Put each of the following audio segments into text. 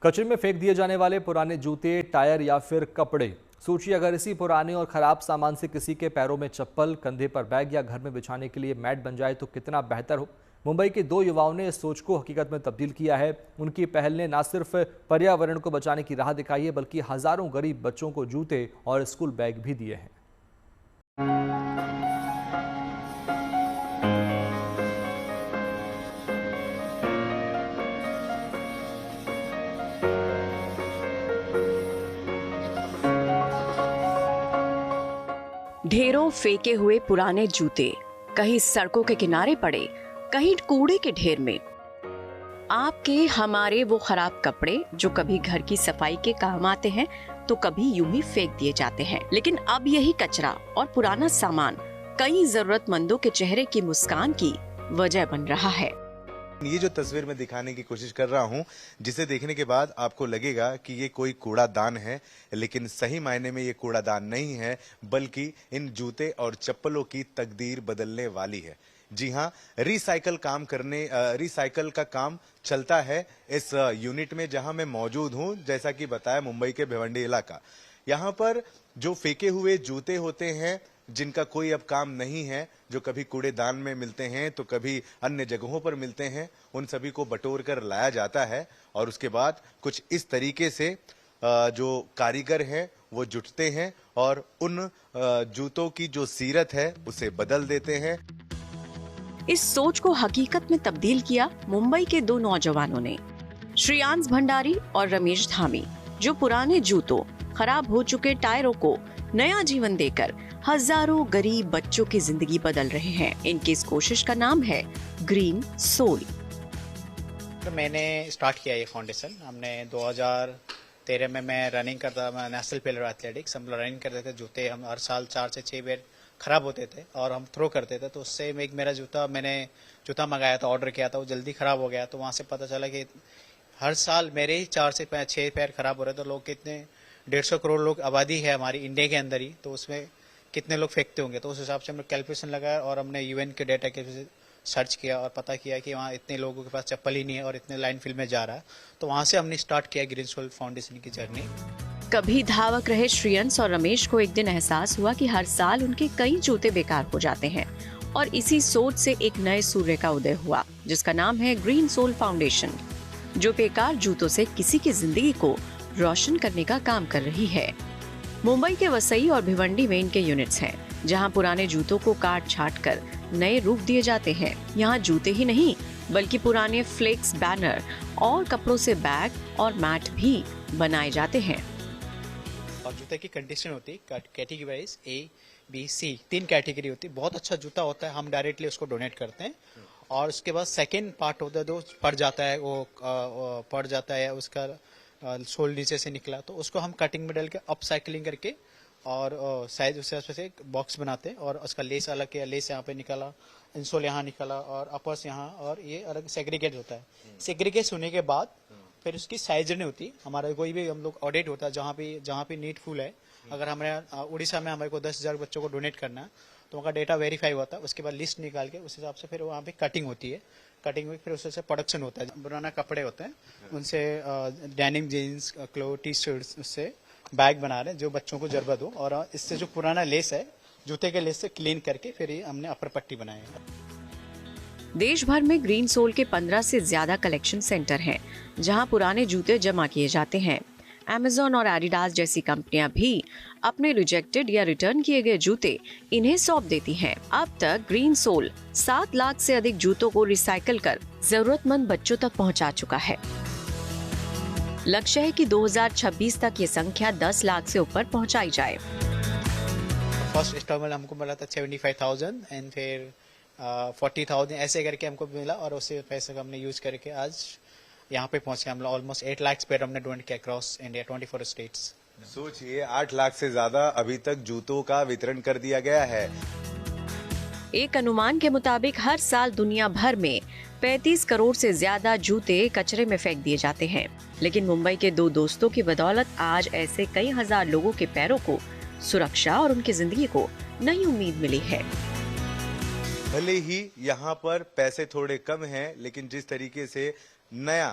कचरे में फेंक दिए जाने वाले पुराने जूते, टायर या फिर कपड़े। सोचिए अगर इसी पुराने और खराब सामान से किसी के पैरों में चप्पल, कंधे पर बैग या घर में बिछाने के लिए मैट बन जाए तो कितना बेहतर हो। मुंबई के दो युवाओं ने इस सोच को हकीकत में तब्दील किया है। उनकी पहल ने न सिर्फ पर्यावरण को बचाने की राह दिखाई है, बल्कि हजारों गरीब बच्चों को जूते और स्कूल बैग भी दिए हैं। ढेरों फेंके हुए पुराने जूते, कहीं सड़कों के किनारे पड़े, कहीं कूड़े के ढेर में। आपके हमारे वो खराब कपड़े जो कभी घर की सफाई के काम आते हैं तो कभी यूं ही फेंक दिए जाते हैं। लेकिन अब यही कचरा और पुराना सामान कई जरूरतमंदों के चेहरे की मुस्कान की वजह बन रहा है। ये जो तस्वीर मैं दिखाने की कोशिश कर रहा हूँ, जिसे देखने के बाद आपको लगेगा कि ये कोई कूड़ादान है, लेकिन सही मायने में ये कूड़ादान नहीं है, बल्कि इन जूते और चप्पलों की तकदीर बदलने वाली है। जी हाँ, रिसाइकल का काम चलता है इस यूनिट में जहां मैं मौजूद हूं। जैसा कि बताया, मुंबई के भिवंडी इलाका। यहाँ पर जो फेंके हुए जूते होते हैं, जिनका कोई अब काम नहीं है, जो कभी कूड़ेदान में मिलते हैं तो कभी अन्य जगहों पर मिलते हैं, उन सभी को बटोर कर लाया जाता है और उसके बाद कुछ इस तरीके से जो कारीगर हैं वो जुटते हैं और उन जूतों की जो सीरत है उसे बदल देते हैं। इस सोच को हकीकत में तब्दील किया मुंबई के दो नौजवानों ने, श्रेयांश भंडारी और रमेश धामी, जो पुराने जूतों, खराब हो चुके टायरों को नया जीवन देकर हजारों गरीब बच्चों की जिंदगी बदल रहे हैं। इनकी इस कोशिश का नाम है ग्रीन सोल। तो मैंने स्टार्ट किया ये फाउंडेशन। हमने 2013 में मैं रनिंग करता, मैं नेशनल प्लेयर एथलेटिक्स, हम रनिंग करते थे। जूते हम हर साल 4 से 6 बार खराब होते थे और हम थ्रो करते थे, तो उससे एक मेरा मैंने जूता मंगाया था, ऑर्डर किया था, वो जल्दी खराब हो गया। तो वहाँ से पता चला कि हर साल मेरे ही 4 से 6 पैर खराब हो रहे। तो लोग कितने 150 करोड़ लोग आबादी है हमारी इंडिया के अंदर ही, तो उसमें कितने लोग फेंकते होंगे। तो उस हिसाब से हमने कैलकुलेशन लगाया और हमने यूएन के डेटा के सर्च किया और पता किया कि वहाँ इतने लोगों के पास चप्पल ही नहीं है और इतने लाइन फिल में जा रहा है। तो वहाँ से हमने स्टार्ट किया ग्रीन सोल फाउंडेशन की जर्नी। कभी धावक रहे श्रेयांश और रमेश को एक दिन एहसास हुआ कि हर साल उनके कई जूते बेकार हो जाते हैं और इसी सोच से एक नए सूर्य का उदय हुआ, जिसका नाम है ग्रीन सोल फाउंडेशन, जो बेकार जूतों से किसी की जिंदगी को रोशन करने का काम कर रही है। मुंबई के वसई और भिवंडी में इनके यूनिट्स हैं, जहां पुराने जूतों को काट छाट कर नए रूप दिए जाते हैं। यहाँ जूते ही नहीं, बल्कि पुराने फ्लेक्स, बैनर और कपड़ों से बैग और मैट भी बनाए जाते हैं। और जूते की कंडीशन होती है category wise A, B, C 3 category होती है। बहुत अच्छा जूता होता है, हम डायरेक्टली उसको डोनेट करते हैं। और उसके बाद सेकेंड पार्ट होता है, जो पड़ जाता है, वो पड़ जाता है, उसका सोल नीचे से निकला, तो उसको हम कटिंग में डाल के अपसाइकलिंग करके और साइज उस हिसाब से एक बॉक्स बनाते हैं और उसका लेस अलग किया, लेस यहाँ पे निकाला, इंसोल यहाँ निकाला और अपर्स यहाँ, और ये अलग सेग्रीगेट होता है। सेग्रीगेट होने के बाद फिर उसकी साइज नहीं होती। हमारा कोई भी हम लोग ऑडिट होता है, जहाँ पे नीडफुल है। अगर हमारे उड़ीसा में हमारे को 10,000 बच्चों को डोनेट करना है तो उनका डेटा वेरीफाई होता है। उसके बाद लिस्ट निकाल के उस हिसाब से फिर वहाँ पे कटिंग होती है। कटिंग में फिर उससे प्रोडक्शन होता है। पुराना कपड़े होते हैं, उनसे denim jeans, cloth, T shirts, उससे बैग बना रहे हैं जो बच्चों को जरूरत हो। और इससे जो पुराना लेस है, जूते के लेस से क्लीन करके फिर ये हमने अपर पट्टी बनाई है। देश भर में ग्रीन सोल के 15 से ज्यादा कलेक्शन सेंटर हैं, जहां पुराने जूते जमा किए जाते हैं। Amazon और एडिडास जैसी कंपनियां भी अपने रिजेक्टेड या रिटर्न किए गए जूते इन्हें सौंप देती हैं। अब तक ग्रीन सोल 7 लाख से अधिक जूतों को रिसाइकल कर जरूरतमंद बच्चों तक पहुंचा चुका है। लक्ष्य है कि 2026 तक ये संख्या 10 लाख से ऊपर पहुंचाई जाए। फर्स्ट इंस्टॉलमेंट हमको मिला था 75,000 एंड फिर 40,000 ऐसे करके हमको मिला और उसी पैसे को हमने यूज करके आज यहाँ पे पहुंचे। हम ऑलमोस्ट 8 लाख पेयर हमने डोनेट किया अक्रॉस इंडिया 24 स्टेट्स। सोचिए, 8 लाख से ज्यादा अभी तक जूतों का वितरण कर दिया गया है। एक अनुमान के मुताबिक हर साल दुनिया भर में 35 करोड़ से ज्यादा जूते कचरे में फेंक दिए जाते हैं। लेकिन मुंबई के दो दोस्तों की बदौलत आज ऐसे कई हजार लोगों के पैरों को सुरक्षा और उनकी जिंदगी को नई उम्मीद मिली है। भले ही यहाँ पर पैसे थोड़े कम हैं, लेकिन जिस तरीके से नया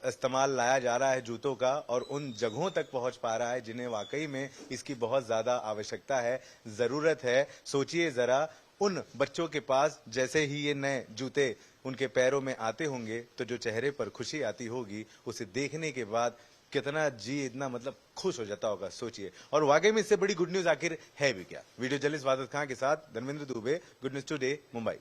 इस्तेमाल लाया जा रहा है जूतों का और उन जगहों तक पहुंच पा रहा है जिन्हें वाकई में इसकी बहुत ज्यादा आवश्यकता है, जरूरत है। सोचिए जरा, उन बच्चों के पास जैसे ही ये नए जूते उनके पैरों में आते होंगे तो जो चेहरे पर खुशी आती होगी, उसे देखने के बाद कितना जी इतना मतलब खुश हो जाता होगा, सोचिए। और वाकई में इससे बड़ी गुड न्यूज आखिर है भी क्या। वीडियो जर्नलिस्ट वादत खां के साथ Dharmendra Dubey, good news today, Mumbai.